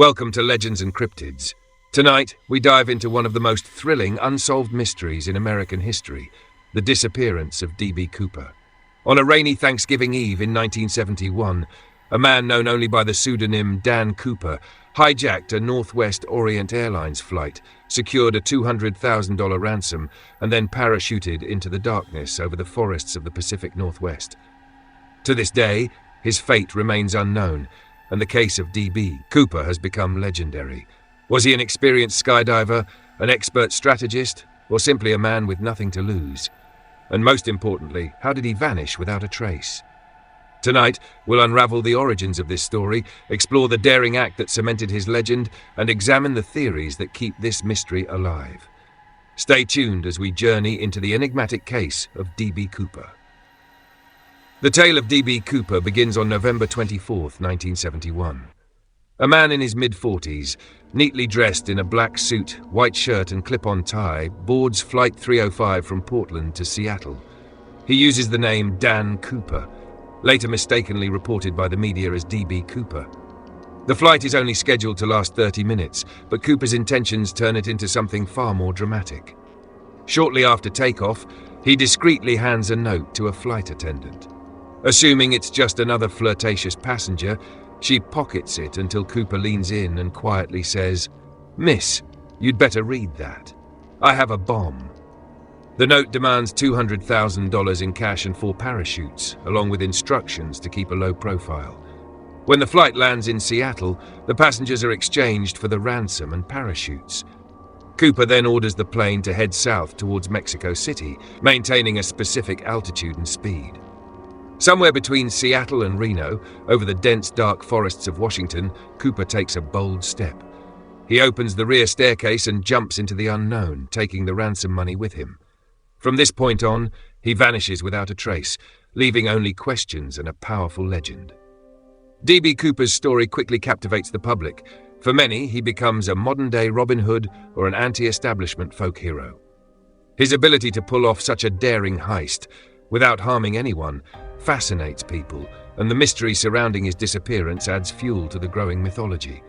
Welcome to Legends and Cryptids. Tonight, we dive into one of the most thrilling unsolved mysteries in American history, the disappearance of D.B. Cooper. On a rainy Thanksgiving Eve in 1971, a man known only by the pseudonym Dan Cooper hijacked a Northwest Orient Airlines flight, secured a $200,000 ransom, and then parachuted into the darkness over the forests of the Pacific Northwest. To this day, his fate remains unknown, and the case of D.B. Cooper has become legendary. Was he an experienced skydiver, an expert strategist, or simply a man with nothing to lose? And most importantly, how did he vanish without a trace? Tonight, we'll unravel the origins of this story, explore the daring act that cemented his legend, and examine the theories that keep this mystery alive. Stay tuned as we journey into the enigmatic case of D.B. Cooper. The tale of D.B. Cooper begins on November 24, 1971. A man in his mid-40s, neatly dressed in a black suit, white shirt and clip-on tie, boards Flight 305 from Portland to Seattle. He uses the name Dan Cooper, later mistakenly reported by the media as D.B. Cooper. The flight is only scheduled to last 30 minutes, but Cooper's intentions turn it into something far more dramatic. Shortly after takeoff, he discreetly hands a note to a flight attendant. Assuming it's just another flirtatious passenger, she pockets it until Cooper leans in and quietly says, "Miss, you'd better read that. I have a bomb." The note demands $200,000 in cash and 4 parachutes, along with instructions to keep a low profile. When the flight lands in Seattle, the passengers are exchanged for the ransom and parachutes. Cooper then orders the plane to head south towards Mexico City, maintaining a specific altitude and speed. Somewhere between Seattle and Reno, over the dense, dark forests of Washington, Cooper takes a bold step. He opens the rear staircase and jumps into the unknown, taking the ransom money with him. From this point on, he vanishes without a trace, leaving only questions and a powerful legend. D.B. Cooper's story quickly captivates the public. For many, he becomes a modern-day Robin Hood or an anti-establishment folk hero. His ability to pull off such a daring heist, without harming anyone, fascinates people, and the mystery surrounding his disappearance adds fuel to the growing mythology.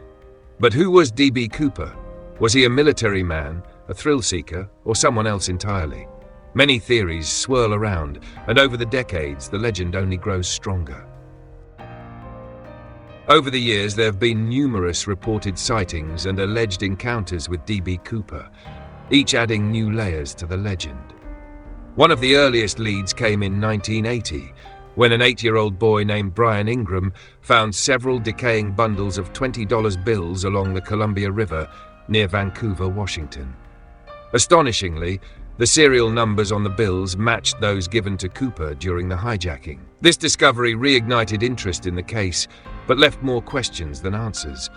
But who was D.B. Cooper? Was he a military man, a thrill-seeker, or someone else entirely? Many theories swirl around, and over the decades, the legend only grows stronger. Over the years, there have been numerous reported sightings and alleged encounters with D.B. Cooper, each adding new layers to the legend. One of the earliest leads came in 1980, when an 8-year-old boy named Brian Ingram found several decaying bundles of $20 bills along the Columbia River near Vancouver, Washington. Astonishingly, the serial numbers on the bills matched those given to Cooper during the hijacking. This discovery reignited interest in the case, but left more questions than answers.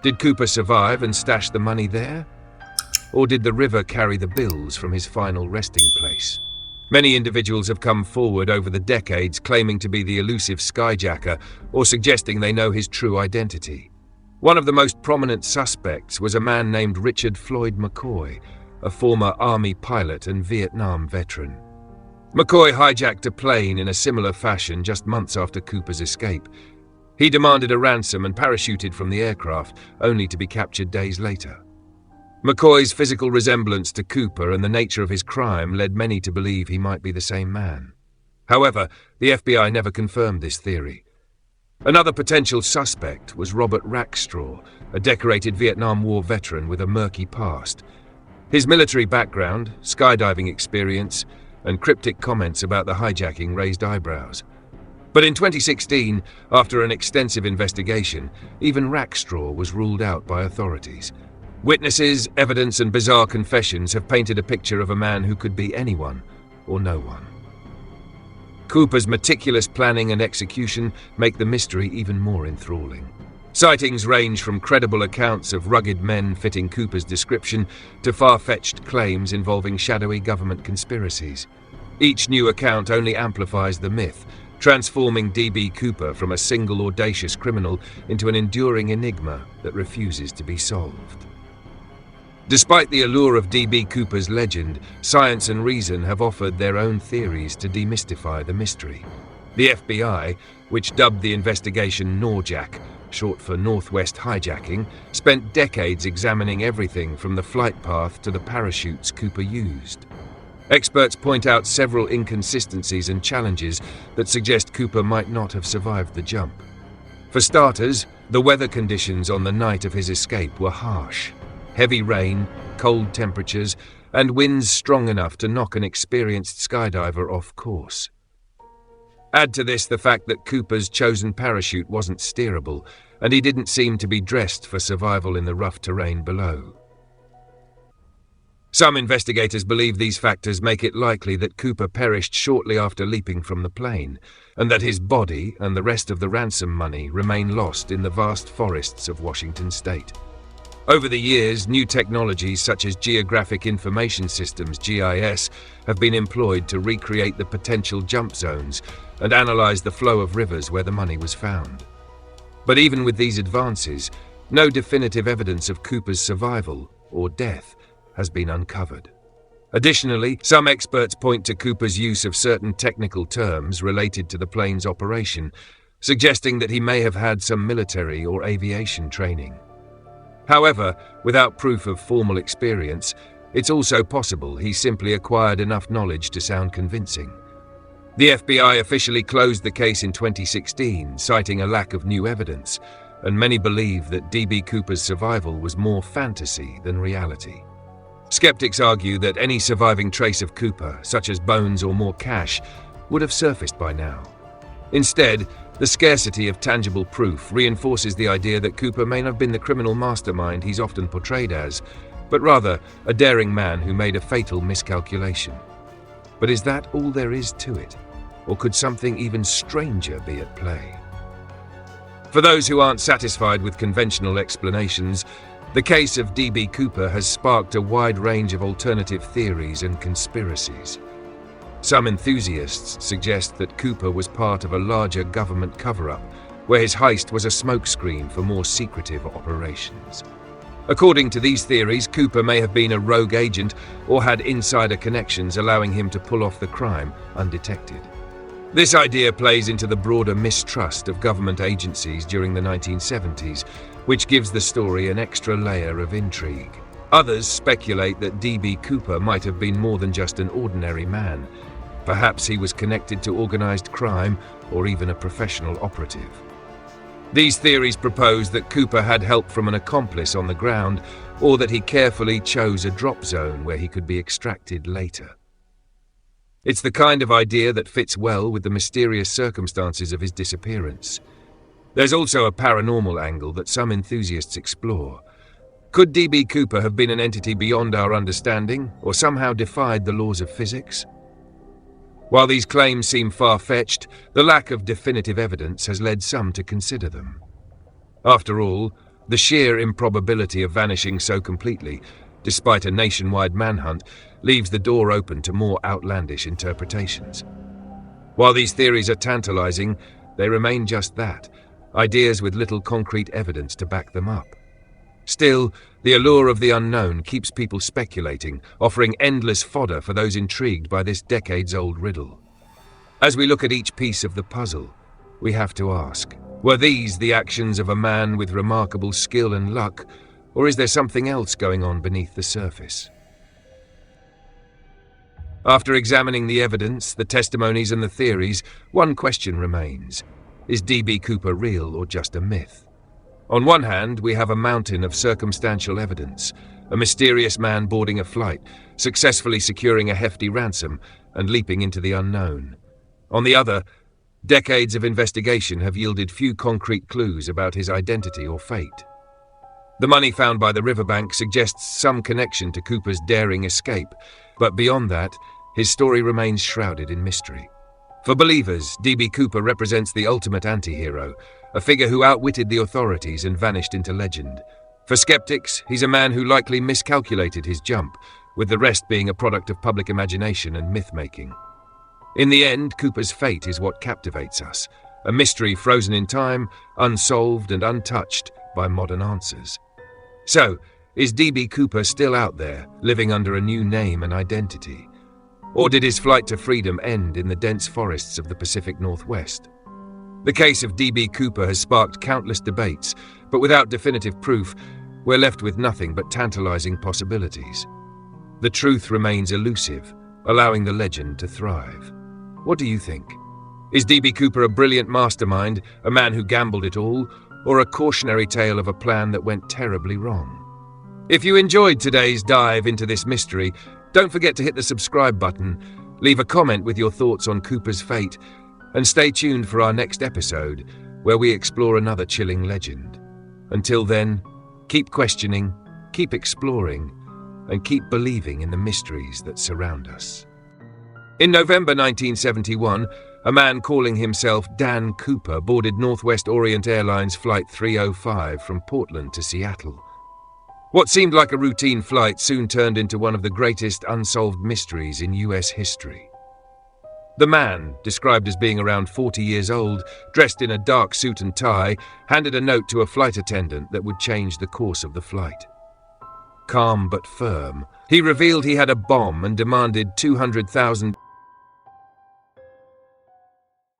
Did Cooper survive and stash the money there? Or did the river carry the bills from his final resting place? Many individuals have come forward over the decades claiming to be the elusive skyjacker or suggesting they know his true identity. One of the most prominent suspects was a man named Richard Floyd McCoy, a former Army pilot and Vietnam veteran. McCoy hijacked a plane in a similar fashion just months after Cooper's escape. He demanded a ransom and parachuted from the aircraft, only to be captured days later. McCoy's physical resemblance to Cooper and the nature of his crime led many to believe he might be the same man. However, the FBI never confirmed this theory. Another potential suspect was Robert Rackstraw, a decorated Vietnam War veteran with a murky past. His military background, skydiving experience, and cryptic comments about the hijacking raised eyebrows. But in 2016, after an extensive investigation, even Rackstraw was ruled out by authorities. Witnesses, evidence, and bizarre confessions have painted a picture of a man who could be anyone or no one. Cooper's meticulous planning and execution make the mystery even more enthralling. Sightings range from credible accounts of rugged men fitting Cooper's description to far-fetched claims involving shadowy government conspiracies. Each new account only amplifies the myth, transforming D.B. Cooper from a single audacious criminal into an enduring enigma that refuses to be solved. Despite the allure of D.B. Cooper's legend, science and reason have offered their own theories to demystify the mystery. The FBI, which dubbed the investigation Norjack, short for Northwest Hijacking, spent decades examining everything from the flight path to the parachutes Cooper used. Experts point out several inconsistencies and challenges that suggest Cooper might not have survived the jump. For starters, the weather conditions on the night of his escape were harsh. Heavy rain, cold temperatures, and winds strong enough to knock an experienced skydiver off course. Add to this the fact that Cooper's chosen parachute wasn't steerable, and he didn't seem to be dressed for survival in the rough terrain below. Some investigators believe these factors make it likely that Cooper perished shortly after leaping from the plane, and that his body and the rest of the ransom money remain lost in the vast forests of Washington state. Over the years, new technologies such as Geographic Information Systems (GIS) have been employed to recreate the potential jump zones and analyze the flow of rivers where the money was found. But even with these advances, no definitive evidence of Cooper's survival or death has been uncovered. Additionally, some experts point to Cooper's use of certain technical terms related to the plane's operation, suggesting that he may have had some military or aviation training. However, without proof of formal experience, it's also possible he simply acquired enough knowledge to sound convincing. The FBI officially closed the case in 2016, citing a lack of new evidence, and many believe that D.B. Cooper's survival was more fantasy than reality. Skeptics argue that any surviving trace of Cooper, such as bones or more cash, would have surfaced by now. Instead, the scarcity of tangible proof reinforces the idea that Cooper may not have been the criminal mastermind he's often portrayed as, but rather a daring man who made a fatal miscalculation. But is that all there is to it? Or could something even stranger be at play? For those who aren't satisfied with conventional explanations, the case of D.B. Cooper has sparked a wide range of alternative theories and conspiracies. Some enthusiasts suggest that Cooper was part of a larger government cover-up, where his heist was a smokescreen for more secretive operations. According to these theories, Cooper may have been a rogue agent or had insider connections allowing him to pull off the crime undetected. This idea plays into the broader mistrust of government agencies during the 1970s, which gives the story an extra layer of intrigue. Others speculate that D.B. Cooper might have been more than just an ordinary man. Perhaps he was connected to organized crime or even a professional operative. These theories propose that Cooper had help from an accomplice on the ground, or that he carefully chose a drop zone where he could be extracted later. It's the kind of idea that fits well with the mysterious circumstances of his disappearance. There's also a paranormal angle that some enthusiasts explore. Could D.B. Cooper have been an entity beyond our understanding, or somehow defied the laws of physics? While these claims seem far-fetched, the lack of definitive evidence has led some to consider them. After all, the sheer improbability of vanishing so completely, despite a nationwide manhunt, leaves the door open to more outlandish interpretations. While these theories are tantalizing, they remain just that, ideas with little concrete evidence to back them up. Still, the allure of the unknown keeps people speculating, offering endless fodder for those intrigued by this decades-old riddle. As we look at each piece of the puzzle, we have to ask, were these the actions of a man with remarkable skill and luck, or is there something else going on beneath the surface? After examining the evidence, the testimonies and the theories, one question remains. Is D.B. Cooper real or just a myth? On one hand, we have a mountain of circumstantial evidence, a mysterious man boarding a flight, successfully securing a hefty ransom, and leaping into the unknown. On the other, decades of investigation have yielded few concrete clues about his identity or fate. The money found by the riverbank suggests some connection to Cooper's daring escape, but beyond that, his story remains shrouded in mystery. For believers, D.B. Cooper represents the ultimate anti-hero, a figure who outwitted the authorities and vanished into legend. For skeptics, he's a man who likely miscalculated his jump, with the rest being a product of public imagination and myth-making. In the end, Cooper's fate is what captivates us, a mystery frozen in time, unsolved and untouched by modern answers. So, is D.B. Cooper still out there, living under a new name and identity? Or did his flight to freedom end in the dense forests of the Pacific Northwest? The case of D.B. Cooper has sparked countless debates, but without definitive proof, we're left with nothing but tantalizing possibilities. The truth remains elusive, allowing the legend to thrive. What do you think? Is D.B. Cooper a brilliant mastermind, a man who gambled it all, or a cautionary tale of a plan that went terribly wrong? If you enjoyed today's dive into this mystery, don't forget to hit the subscribe button, leave a comment with your thoughts on Cooper's fate, and stay tuned for our next episode, where we explore another chilling legend. Until then, keep questioning, keep exploring, and keep believing in the mysteries that surround us. In November 1971, a man calling himself Dan Cooper boarded Northwest Orient Airlines Flight 305 from Portland to Seattle. What seemed like a routine flight soon turned into one of the greatest unsolved mysteries in U.S. history. The man, described as being around 40 years old, dressed in a dark suit and tie, handed a note to a flight attendant that would change the course of the flight. Calm but firm, he revealed he had a bomb and demanded $200,000